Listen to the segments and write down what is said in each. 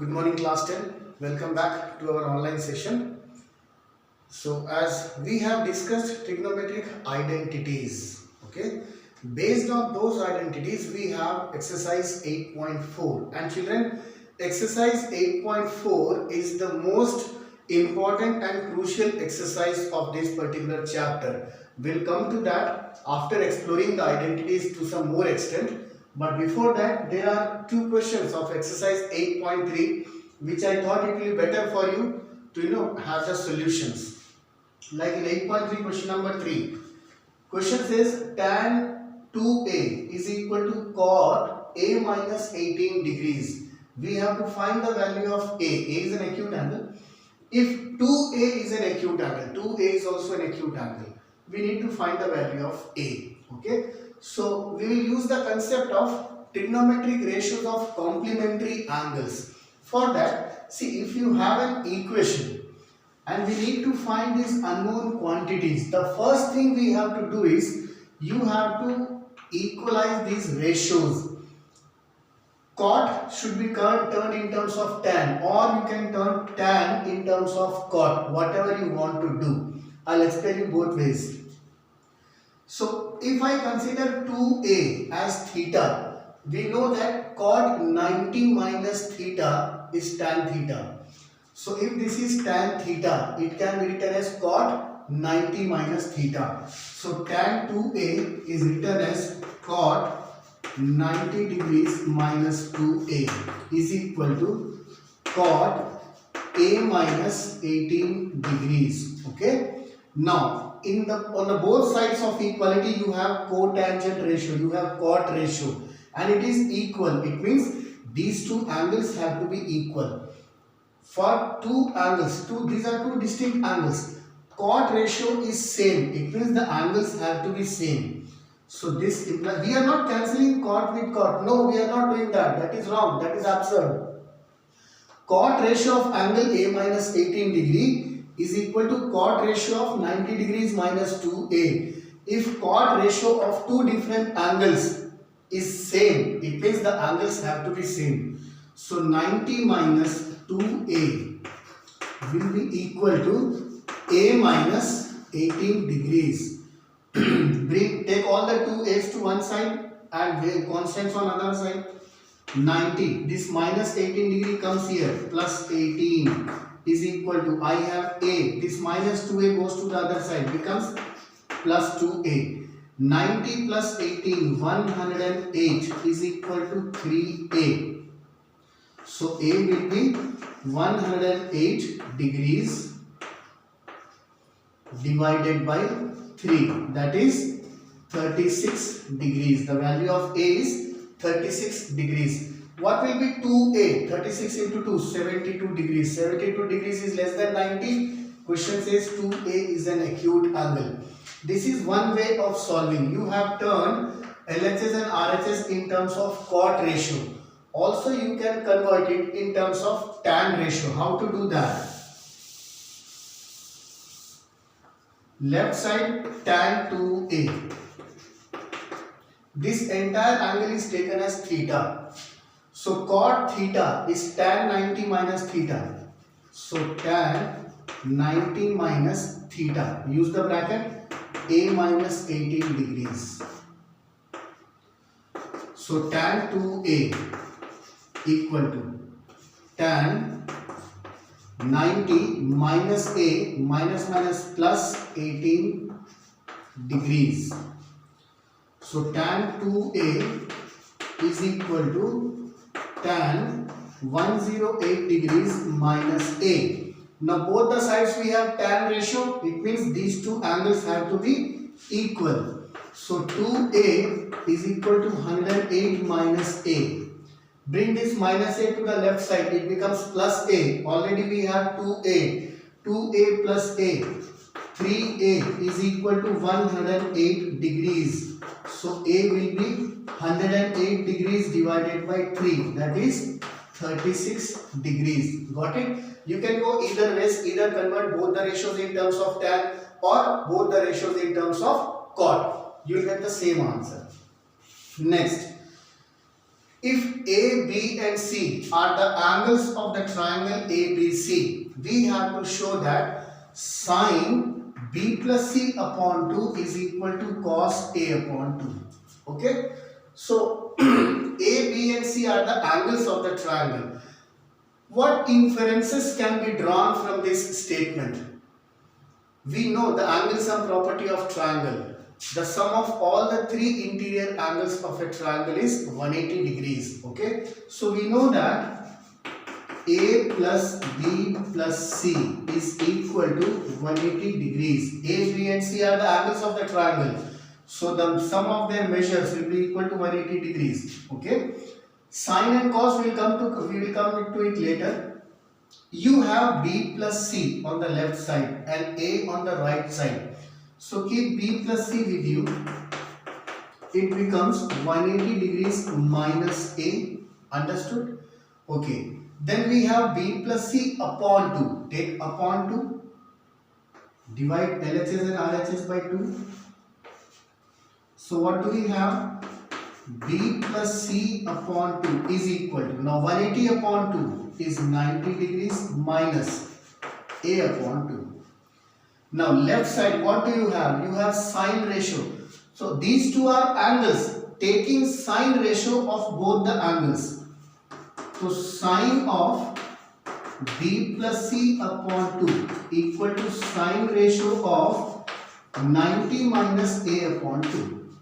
Good morning class 10. Welcome back to our online session. So as we have discussed trigonometric identities, okay, based on those identities we have exercise 8.4, and children, exercise 8.4 is the most important and crucial exercise of this particular chapter. We'll come to that after exploring the identities to some more extent. But before that, there are two questions of exercise 8.3 which I thought it will be better for you to have the solutions. Like in 8.3 question number 3. Question says tan 2a is equal to cot a minus 18 degrees. We have to find the value of a. A is an acute angle. If 2a is an acute angle, 2a is also an acute angle, we need to find the value of a. Okay. So we will use the concept of trigonometric ratios of complementary angles. For that, see, if you have an equation and we need to find these unknown quantities, the first thing we have to do is you have to equalize these ratios. Cot should be turned in terms of tan, or you can turn tan in terms of cot, whatever you want to do. I'll explain you both ways. So if I consider 2a as theta, we know that cot 90 minus theta is tan theta. So if this is tan theta, it can be written as cot 90 minus theta. So tan 2a is written as cot 90 degrees minus 2a is equal to cot a minus 18 degrees. Okay. Now, on the both sides of equality, you have cotangent ratio, you have cot ratio, and it is equal. It means these two angles have to be equal. For two angles, these are two distinct angles. Cot ratio is same. It means the angles have to be same. So this implies, we are not cancelling cot with cot. No, we are not doing that. That is wrong. That is absurd. Cot ratio of angle A minus 18 degree is equal to cot ratio of 90 degrees minus 2a. If cot ratio of two different angles is same, it means the angles have to be same. So 90 minus 2a will be equal to a minus 18 degrees. Take all the 2a's to one side and constants on other side. 90, this minus 18 degree comes here, plus 18 is equal to, I have a, this minus 2a goes to the other side, becomes plus 2a. 90 plus 18, 108 is equal to 3a. So a will be 108 degrees divided by 3, that is 36 degrees. The value of a is 36 degrees. What will be 2a? 36 into 2, 72 degrees. 72 degrees is less than 90. Question says 2a is an acute angle. This is one way of solving. You have turned LHS and RHS in terms of cot ratio. Also you can convert it in terms of tan ratio. How to do that? Left side tan 2a. This entire angle is taken as theta. So cot theta is tan 90 minus theta. So tan 90 minus theta. Use the bracket, a minus 18 degrees. So tan 2a equal to tan 90 minus a minus plus 18 degrees. So tan 2a is equal to tan 108 degrees minus a. Now both the sides we have tan ratio. It means these two angles have to be equal. So 2a is equal to 108 minus a. Bring this minus a to the left side. It becomes plus a. Already we have 2a. 2a plus a. 3a is equal to 108 degrees. So a will be 108 degrees divided by 3. That is 36 degrees. Got it? You can go either ways. Either convert both the ratios in terms of tan or both the ratios in terms of cot. You will get the same answer. Next. if A, B and C are the angles of the triangle ABC, we have to show that sine B plus C upon 2 is equal to cos A upon 2. Okay. So A, B and C are the angles of the triangle. What inferences can be drawn from this statement? We know the angle sum property of triangle. The sum of all the three interior angles of a triangle is 180 degrees. Okay. So we know that A plus B plus C is equal to 180 degrees. A, B and C are the angles of the triangle. So the sum of their measures will be equal to 180 degrees. Okay. Sine and cos we will come to it later. You have B plus C on the left side and A on the right side. So keep B plus C with you. It becomes 180 degrees minus A. Understood? Okay. Then we have B plus C upon 2. Take upon 2. Divide LHS and RHS by 2. So what do we have? B plus C upon 2 is equal to, now 180 upon 2 is 90 degrees minus A upon 2. Now left side, what do you have? You have sine ratio. So these two are angles. Taking sine ratio of both the angles. So sine of B plus C upon 2 equal to sine ratio of 90 minus A upon 2.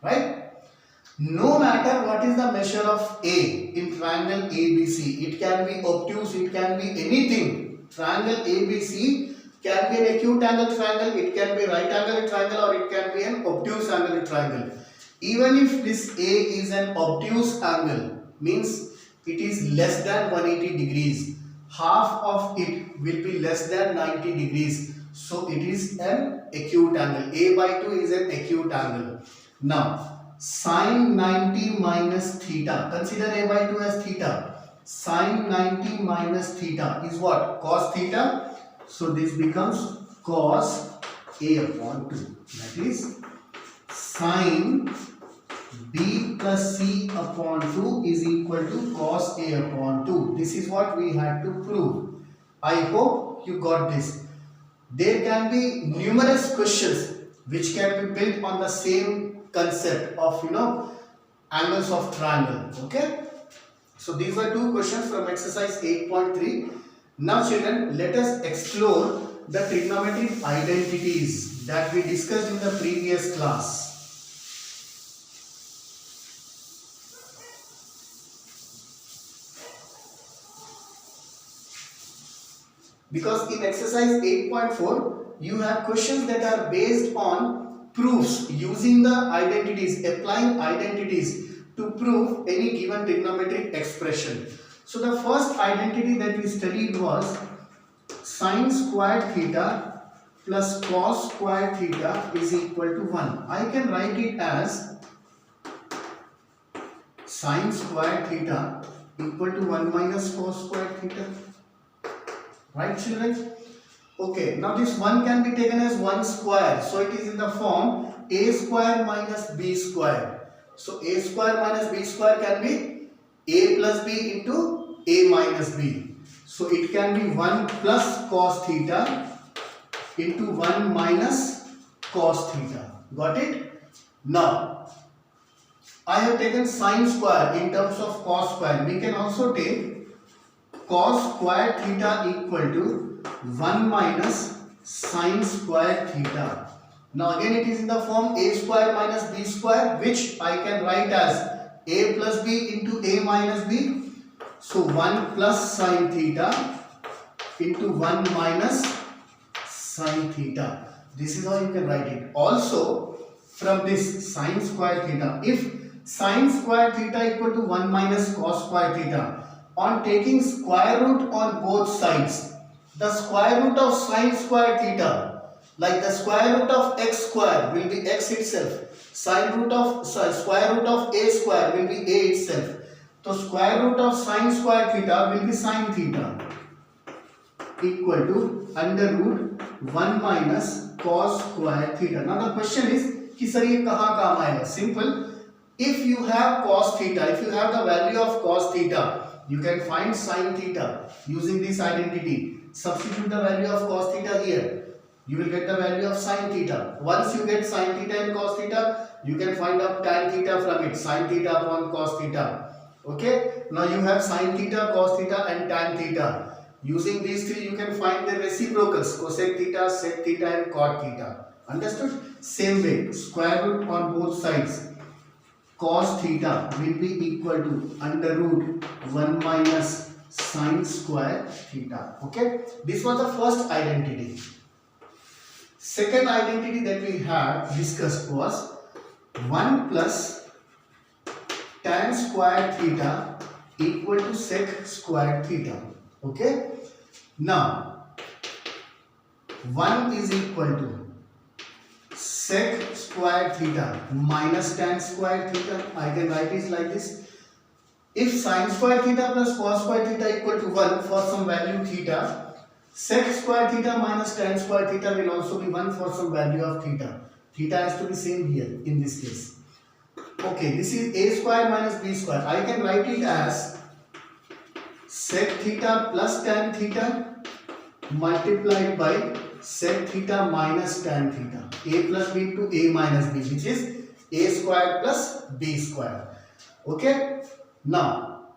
Right? No matter what is the measure of A in triangle ABC, it can be obtuse, it can be anything. Triangle ABC can be an acute angle triangle, it can be right angle triangle, or it can be an obtuse angle triangle. Even if this A is an obtuse angle, means it is less than 180 degrees, half of it will be less than 90 degrees. So it is an acute angle. A by 2 is an acute angle. Now, sine 90 minus theta. Consider A by 2 as theta. Sine 90 minus theta is what? Cos theta. So this becomes cos A upon 2. That is sine B plus C upon 2 is equal to cos A upon 2. This is what we had to prove. I hope you got this. There can be numerous questions which can be built on the same concept of angles of triangle. Okay, so these were two questions from exercise 8.3. Now children, let us explore the trigonometric identities that we discussed in the previous class. Because in exercise 8.4 you have questions that are based on proofs using the identities, applying identities to prove any given trigonometric expression. So the first identity that we studied was sine squared theta plus cos squared theta is equal to 1. I can write it as sine squared theta equal to 1 minus cos squared theta. Right children? Okay, now this 1 can be taken as 1 square. So it is in the form a square minus b square. So a square minus b square can be a plus b into a minus b. So it can be 1 plus cos theta into 1 minus cos theta. Got it? Now, I have taken sine square in terms of cos square. We can also take cos square theta equal to 1 minus sine square theta. Now again it is in the form a square minus b square, which I can write as a plus b into a minus b. So 1 plus sine theta into 1 minus sine theta. This is how you can write it. Also from this sine square theta, if sine square theta equal to 1 minus cos square theta, on taking square root on both sides, the square root of sine square theta, like the square root of x square will be x itself, square root of a square will be a itself. So square root of sine square theta will be sine theta equal to under root 1 minus cos square theta. Now the question is कि sir ये कहाँ काम आएगा? Simple. if you have cos theta, if you have the value of cos theta, you can find sin theta using this identity. Substitute the value of cos theta here. You will get the value of sin theta. Once you get sin theta and cos theta, you can find out tan theta from it. Sin theta upon cos theta. Okay. Now you have sin theta, cos theta and tan theta. Using these three, you can find the reciprocals. Cosec theta, sec theta and cot theta. Understood? Same way. Square root on both sides. Cos theta will be equal to under root 1 minus sin square theta. Okay. This was the first identity. Second identity that we have discussed was 1 plus tan square theta equal to sec square theta. Okay. Now 1 is equal to sec square theta minus tan square theta. I can write it like this. If sin square theta plus cos square theta equal to 1 for some value theta, sec square theta minus tan square theta will also be 1 for some value of theta. Theta has to be same here in this case. Okay, this is a square minus b square. I can write it as sec theta plus tan theta multiplied by sec theta minus tan theta. A plus b to a minus b, which is a square plus b square. Okay. Now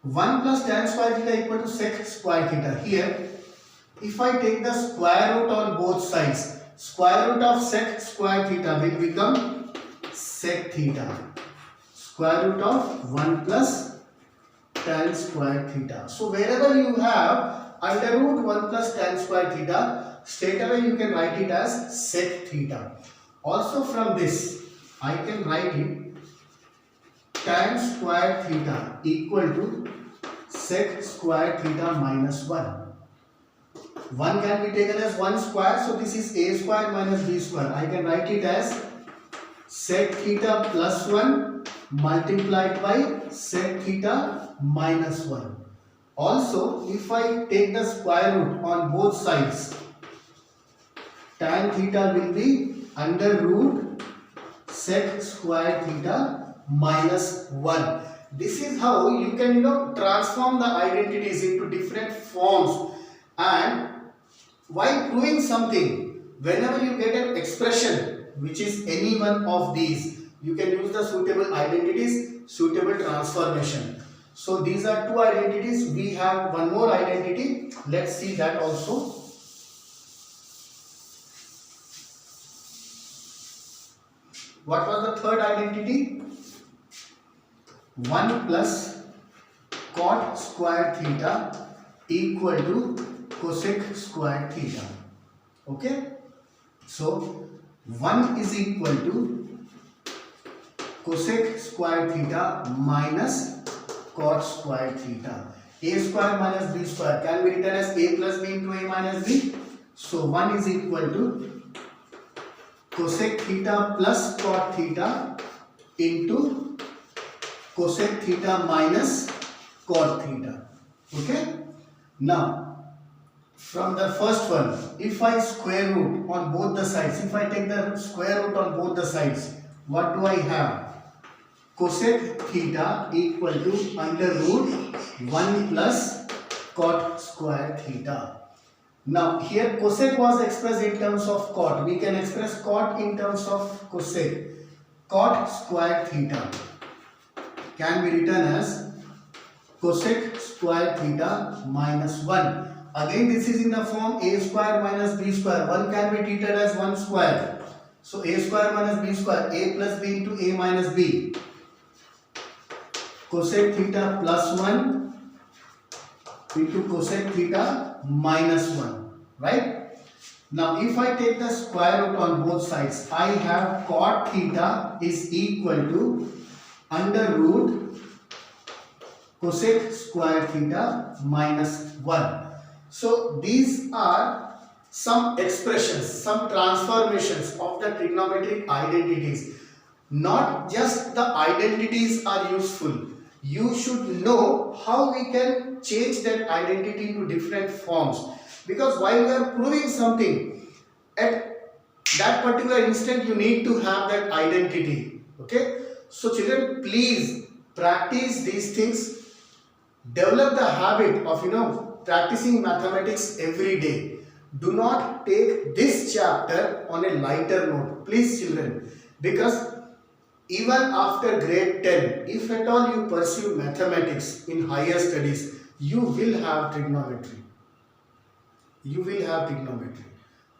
1 plus tan square theta equal to sec square theta. Here if I take the square root on both sides, square root of sec square theta will become sec theta. Square root of 1 plus tan square theta. So wherever you have under root 1 plus tan square theta, straight away you can write it as sec theta. Also from this I can write it tan square theta equal to sec square theta minus 1. 1 can be taken as 1 square, so this is a square minus b square. I can write it as sec theta plus 1 multiplied by sec theta minus 1. Also, if I take the square root on both sides, tan theta will be under root sec square theta minus 1. This is how you can transform the identities into different forms. And while proving something, whenever you get an expression which is any one of these, you can use the suitable identities, suitable transformation. So these are two identities. We have one more identity. Let's see that also. What was the third identity? 1 plus cot square theta equal to cosec square theta. Okay. So 1 is equal to cosec square theta minus cot square theta. A square minus b square can be written as a plus b into a minus b. So 1 is equal to cosec theta plus cot theta into cosec theta minus cot theta. Okay. Now from the first one, if I square root on both the sides, if I take the square root on both the sides, what do I have? Cosec theta equal to under root 1 plus cot square theta. Now here cosec was expressed in terms of cot. We can express cot in terms of cosec. Cot square theta can be written as cosec square theta minus 1. Again this is in the form a square minus b square. 1 can be treated as 1 square. So a square minus b square, a plus b into a minus b. Cosec theta plus 1 into cosec theta minus 1. Right? Now if I take the square root on both sides, I have cot theta is equal to under root cosec square theta minus 1. So these are some expressions, some transformations of the trigonometric identities. Not just the identities are useful. You should know how we can change that identity into different forms. Because while we are proving something, at that particular instant you need to have that identity. Okay. So children, please practice these things. Develop the habit of practicing mathematics every day. Do not take this chapter on a lighter note, please children, because even after grade 10, if at all you pursue mathematics in higher studies, you will have trigonometry. You will have trigonometry.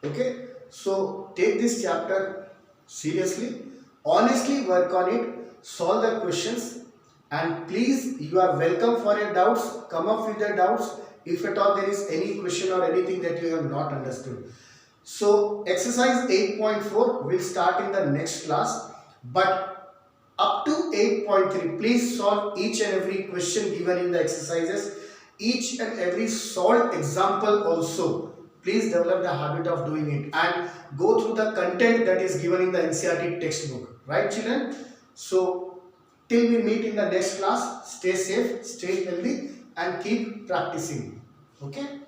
Okay, so take this chapter seriously, honestly work on it, solve the questions, and please, you are welcome for your doubts. Come up with the doubts if at all there is any question or anything that you have not understood. So exercise 8.4 will start in the next class, but up to 8.3 please solve each and every question given in the exercises, each and every solved example also. Please develop the habit of doing it and go through the content that is given in the NCERT textbook, right children? So till we meet in the next class, stay safe, stay healthy and keep practicing. Okay.